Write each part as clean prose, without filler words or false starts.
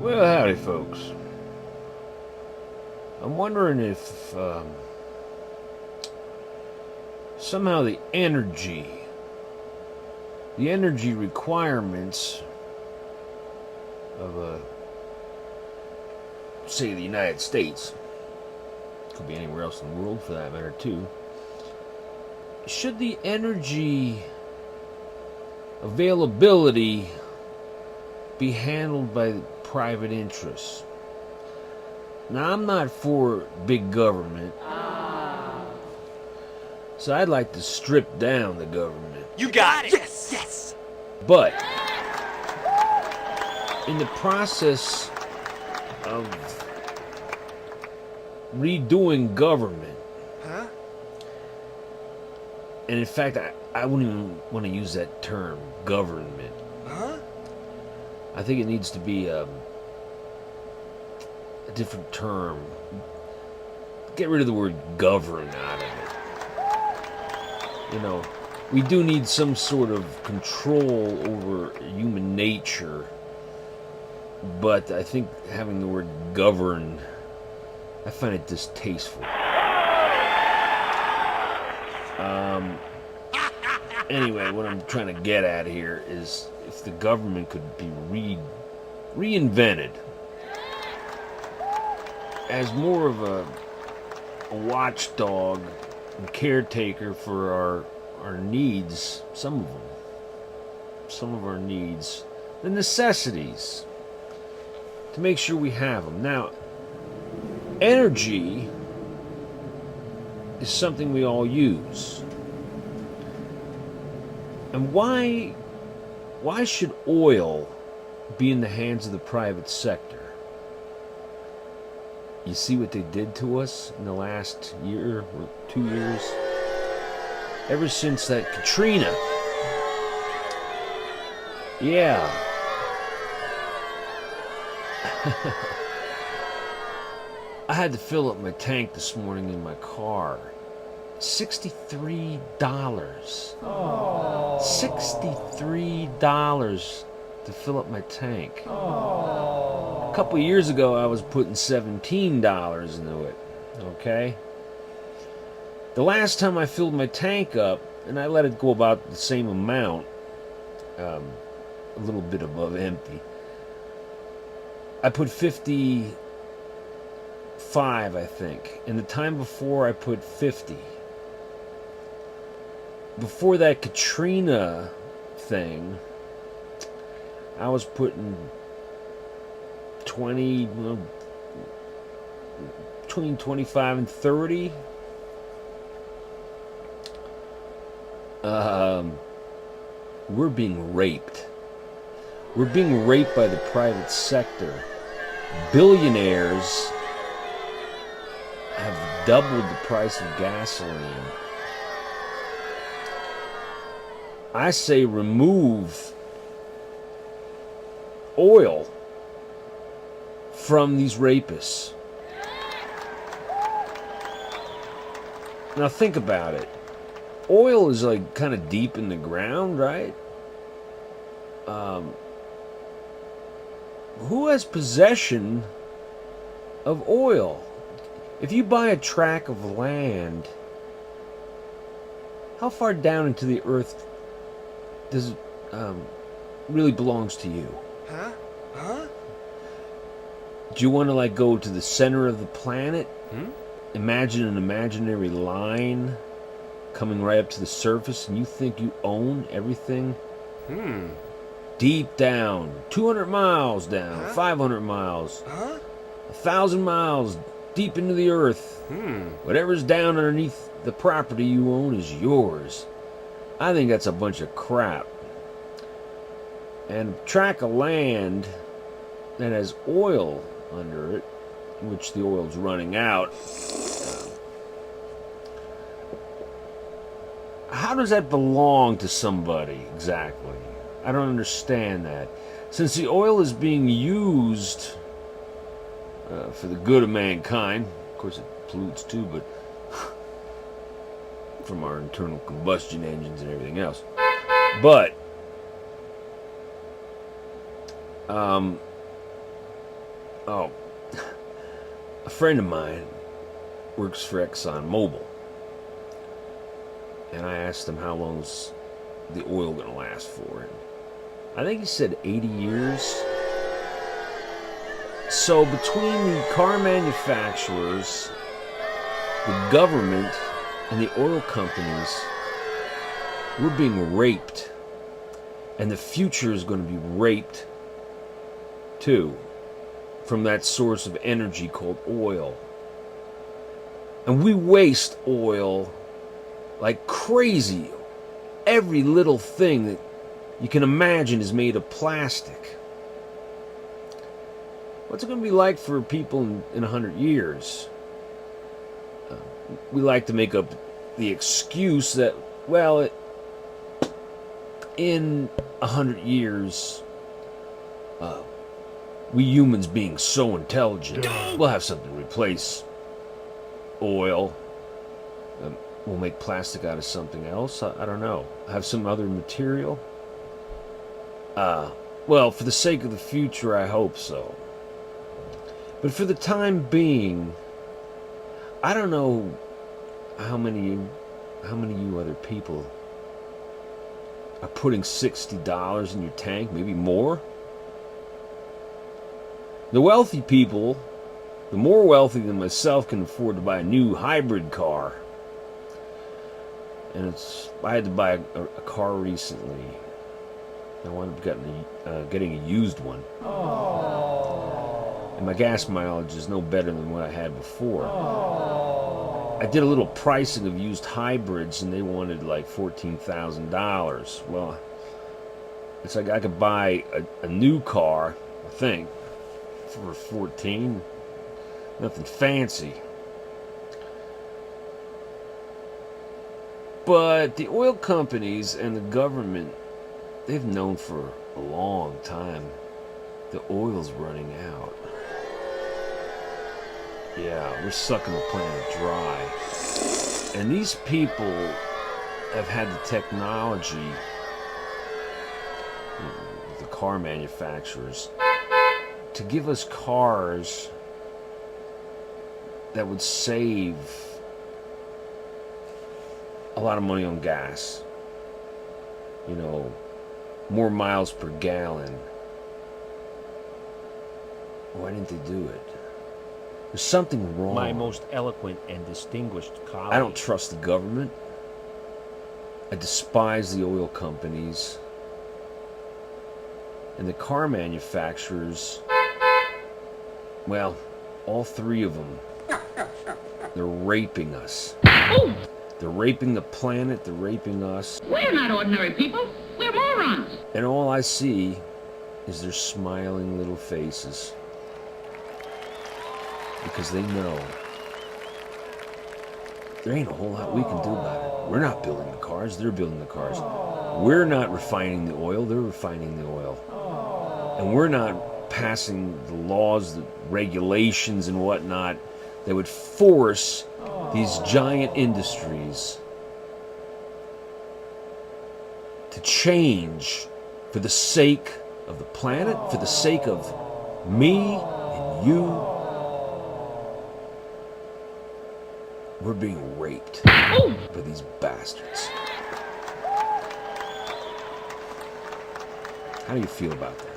Well, howdy, folks. I'm wondering if somehow the energy requirements of, say, the United States, could be anywhere else in the world for that matter, too, should the energy availability be handled by private interests? Now, I'm not for big government, so I'd like to strip down the government. You got it! Yes! Yes! But in the process of redoing government, Huh? and in fact, I wouldn't even want to use that term, government. Huh? I think it needs to be a different term. Get rid of the word govern out of it. You know, we do need some sort of control over human nature, but I think having the word govern, I find it distasteful. Anyway, what I'm trying to get at here is if the government could be reinvented as more of a watchdog and caretaker for our needs, some of our needs, the necessities, to make sure we have them. Now, energy is something we all use. And why should oil be in the hands of the private sector? You see what they did to us in the last year or 2 years? Ever since that Katrina. Yeah. I had to fill up my tank this morning in my car. $63. $63 to fill up my tank. A couple of years ago, I was putting $17 into it. Okay? The last time I filled my tank up, and I let it go about the same amount, a little bit above empty, I put 55, I think. And the time before, I put 50. Before that Katrina thing, I was putting 20, between 25 and 30. We're being raped. We're being raped by the private sector. Billionaires have doubled the price of gasoline. I say remove oil from these rapists. Now think about it. Oil is like kind of deep in the ground, right? Who has possession of oil? If you buy a tract of land, how far down into the earth does it really belongs to you? Huh? Huh? Do you want to like go to the center of the planet? Imagine an imaginary line coming right up to the surface, and you think you own everything? Deep down, 200 miles down, 500 miles, 1,000 miles deep into the earth. Whatever's down underneath the property you own is yours. I think that's a bunch of crap. And a tract of land that has oil under it, which the oil's running out, how does that belong to somebody exactly? I don't understand that. Since the oil is being used for the good of mankind, of course it pollutes too, but from our internal combustion engines and everything else. But Oh, a friend of mine works for ExxonMobil. And I asked him how long's the oil going to last for. And I think he said 80 years. So between the car manufacturers, the government, and the oil companies, we're being raped. And the future is going to be raped too, from that source of energy called oil. And we waste oil like crazy. Every little thing that you can imagine is made of plastic. What's it going to be like for people in 100 years? We like to make up the excuse that, well, in 100 years, we humans being so intelligent, we'll have something to replace oil. We'll make plastic out of something else. I don't know. Have some other material. Well, for the sake of the future, I hope so. But for the time being, I don't know how many of you other people are putting $60 in your tank, maybe more. The wealthy people, the more wealthy than myself, can afford to buy a new hybrid car. And I had to buy a car recently. I wound up getting a used one. And my gas mileage is no better than what I had before. I did a little pricing of used hybrids, and they wanted like $14,000. Well, it's like I could buy a new car, I think, for 14. Nothing fancy. But the oil companies and the government, they've known for a long time the oil's running out. Yeah, we're sucking the planet dry. And these people have had the technology, the car manufacturers, to give us cars that would save a lot of money on gas. You know, more miles per gallon. Why didn't they do it? There's something wrong. My most eloquent and distinguished colleague. I don't trust the government. I despise the oil companies. And the car manufacturers, well, all three of them, they're raping us. They're raping the planet, they're raping us. We're not ordinary people. We're morons. And all I see is their smiling little faces. Because they know there ain't a whole lot we can do about it. We're not building the cars, they're building the cars. We're not refining the oil, they're refining the oil. And we're not passing the laws, the regulations and whatnot that would force these giant industries to change for the sake of the planet, for the sake of me and you. We're being raped by these bastards. How do you feel about that?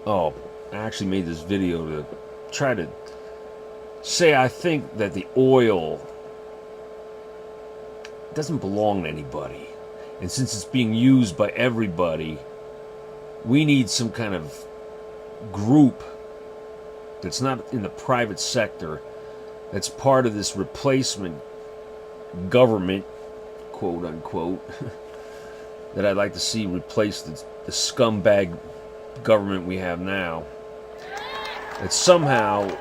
Oh, I actually made this video to try to say I think that the oil doesn't belong to anybody. And since it's being used by everybody, we need some kind of group that's not in the private sector, that's part of this replacement government, quote unquote, that I'd like to see replace the scumbag government we have now, that somehow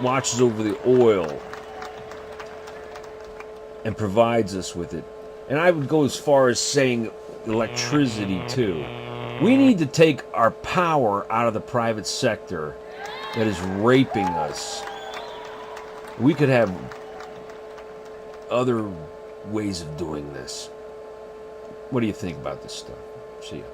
watches over the oil and provides us with it. And I would go as far as saying electricity too. We need to take our power out of the private sector that is raping us. We could have other ways of doing this. What do you think about this stuff? See ya.